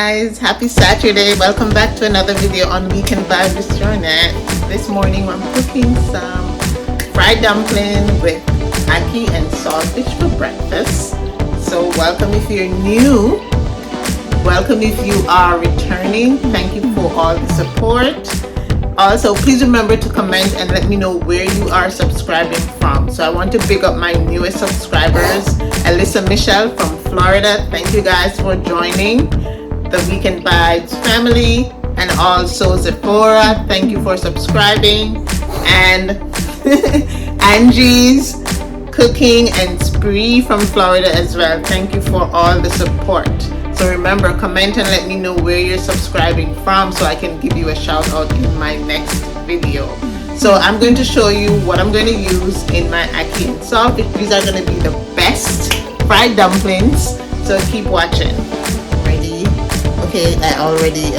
guys, happy Saturday. Welcome back to another video on Weekend Vibe with Jonette. This morning I'm cooking some fried dumpling with ackee and saltfish for breakfast. So welcome if you're new, welcome if you are returning. Thank you for all the support. Also, please remember to comment and let me know where you are subscribing from. So I want to big up my newest subscribers, Alyssa Michelle from Florida. Thank you guys for joining the Weekend Vibes family. And also Zephora, thank you for subscribing. And Angie's Cooking and Spree from Florida as well. Thank you for all the support. So remember, comment and let me know where you're subscribing from so I can give you a shout out in my next video. So I'm going to show you what I'm going to use in my ackee and saltfish. These are going to be the best fried dumplings. So keep watching. Ready? Okay, I already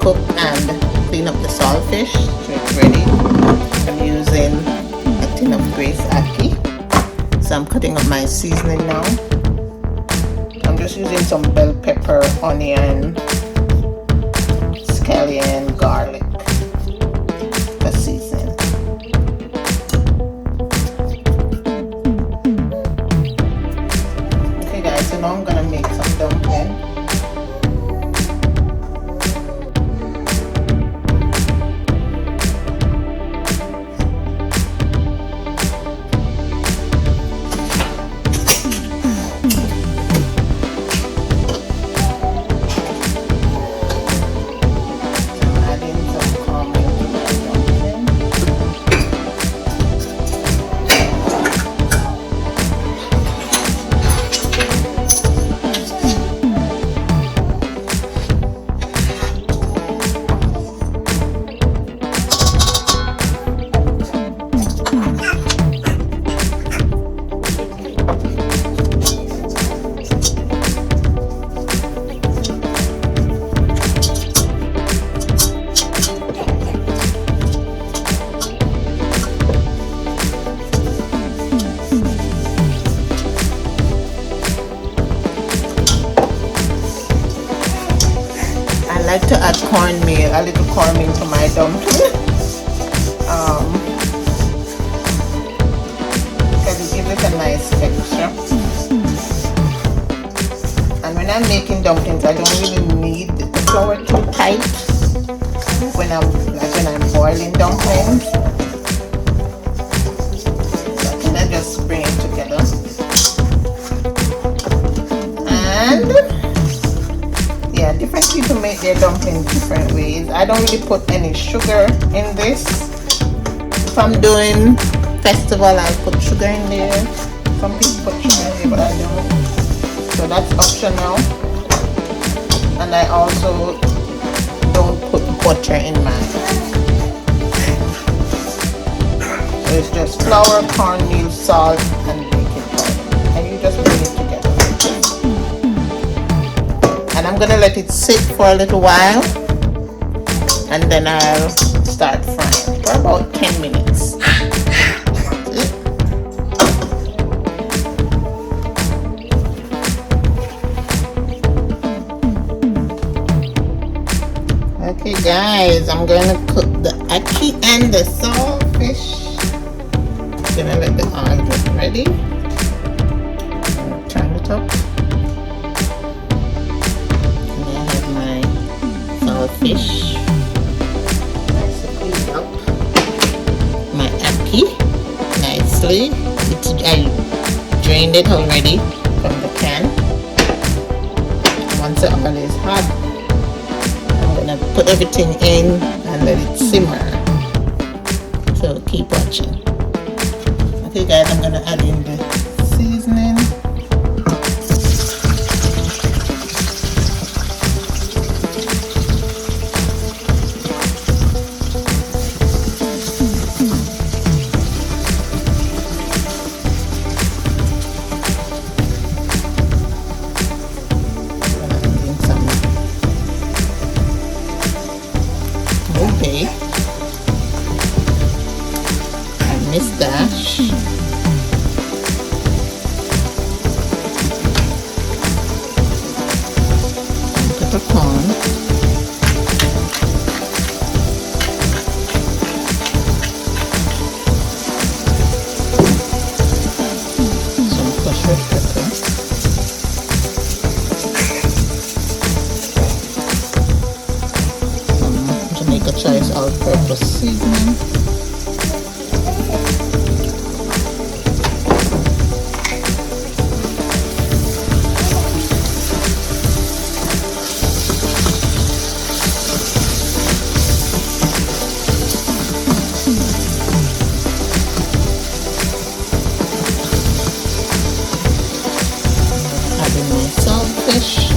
cooked and cleaned up the saltfish. So it's ready. I'm using a tin of braised ackee. So I'm cutting up my seasoning now. I'm just using some bell pepper, onion, scallion, garlic for seasoning. Okay guys, so now I'm gonna make some dumpling. I like to add cornmeal, a little cornmeal to my dumpling, because it gives it a nice texture. And when I'm making dumplings, I don't really need the flour too tight when I'm boiling dumplings. So I just bring it together. And yeah, different people make their dumplings different ways. I don't really put any sugar in this. If I'm doing festival, I'll put sugar in there. Some people put sugar in there, but I don't. So that's optional. And I also don't put butter in mine. So it's just flour, cornmeal, salt, and baking powder. And you just bring it together. And I'm gonna let it sit for a little while, and then I'll start frying for about 10 minutes. Okay guys, I'm gonna cook the ackee and the saltfish. Gonna let the oil get ready. Turn it up. Fish, nicely up my ackee nicely. I drained it already from the can. Once the oil is hot, I'm gonna put everything in and let it simmer. So keep watching. Okay guys, I'm gonna add in the seasoning. And mustache. a choice all-purpose seasoning. Adding my saltfish.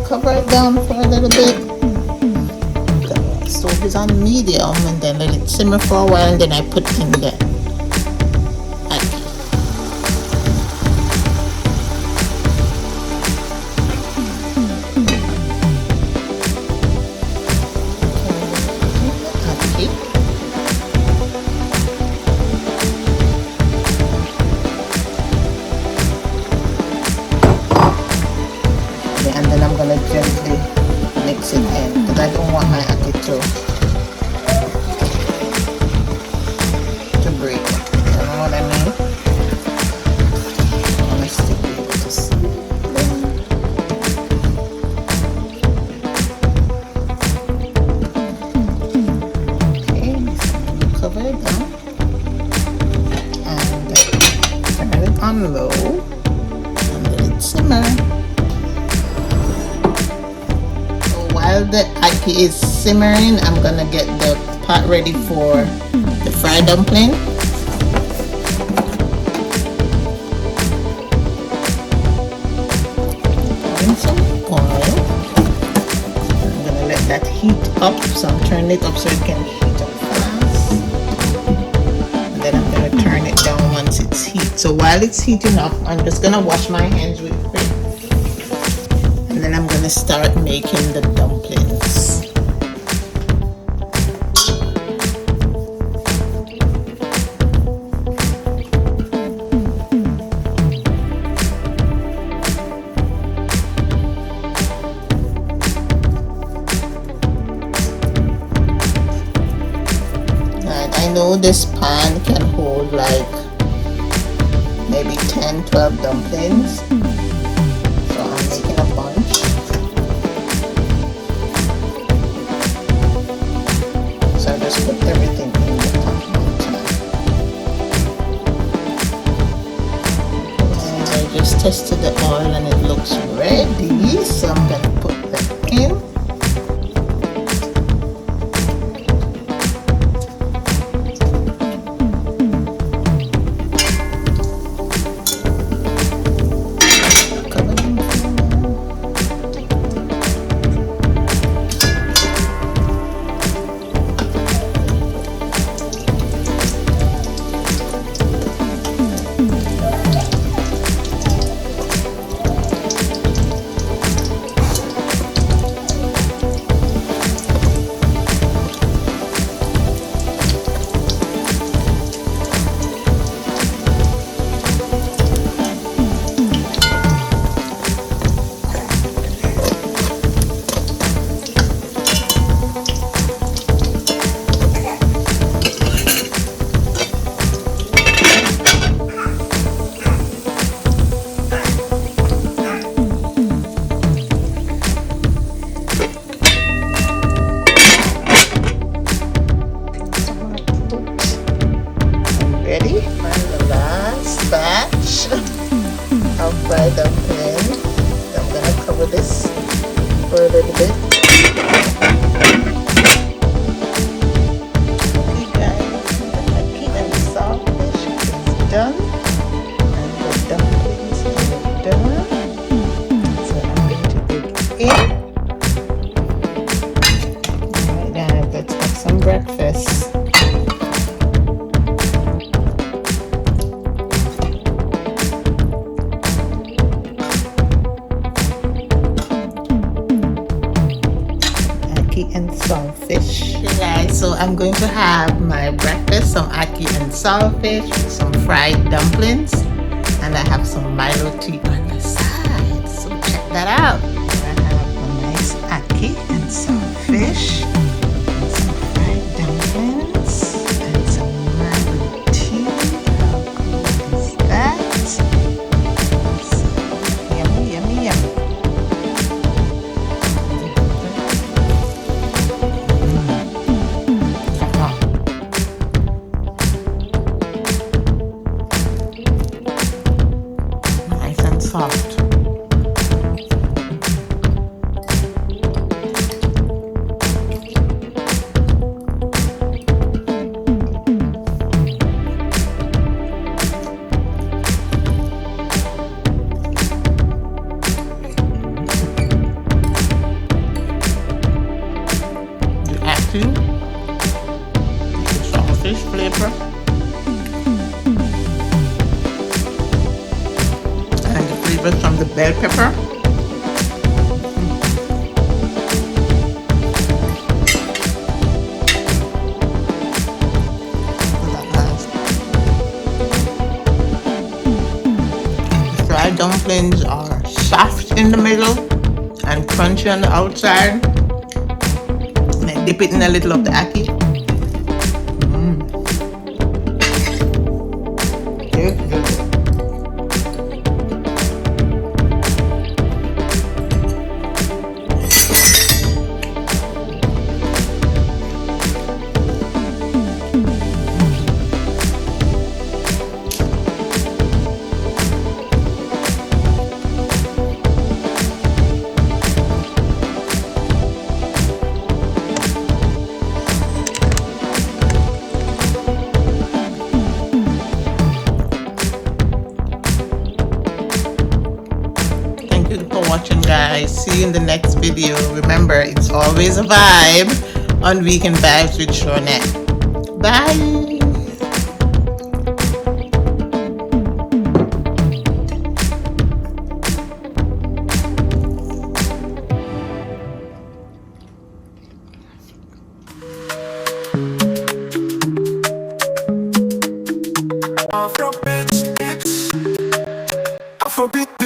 Cover it down for a little bit. The stove is on medium, and then let it simmer for a while, and then I put in the ackee. And then I'm gonna gently mix it in because I don't want my ackee to break. You know what I mean? I want to still be able to see. Okay, so I'm gonna cover it down and turn it on low and let it simmer. While the ackee is simmering, I'm gonna get the pot ready for the fried dumpling. Adding some oil. I'm gonna let that heat up, so I'm turning it up so it can heat up fast. And then I'm gonna turn it down once it's heat. So while it's heating up, I'm just gonna wash my hands with quick. And then I'm gonna start making the dumplings. And I know this pan can hold like maybe 10-12 dumplings. So I'm making a bunch. So I just put everything in the pot one time. And I just tested the oil and it looks ready. So I'm going to put that in. Ready for the last batch of fried dumpling. I'm gonna cover this for a little bit. Okay guys, the ackee and saltfish is done and the dumplings are done. So I'm going to dig in. Alright guys, let's have some breakfast. And saltfish. Hey guys, so I'm going to have my breakfast, some ackee and saltfish with some fried dumplings. And I have some Milo tea on the side. So check that out. I have a nice ackee and some fish, some fried dumplings, and some Milo tea. How good is that? So yummy, yummy, yummy. Nice and soft. The acting, the saltfish flavor, and the flavors from the bell pepper. The fried dumplings are soft in the middle and crunchy on the outside. And I dip it in a little of the ackee. It's good. Thank you for watching, guys. See you in the next video. Remember, it's always a vibe on Weekend Vibes with Shawnette. Bye. Afrobeat,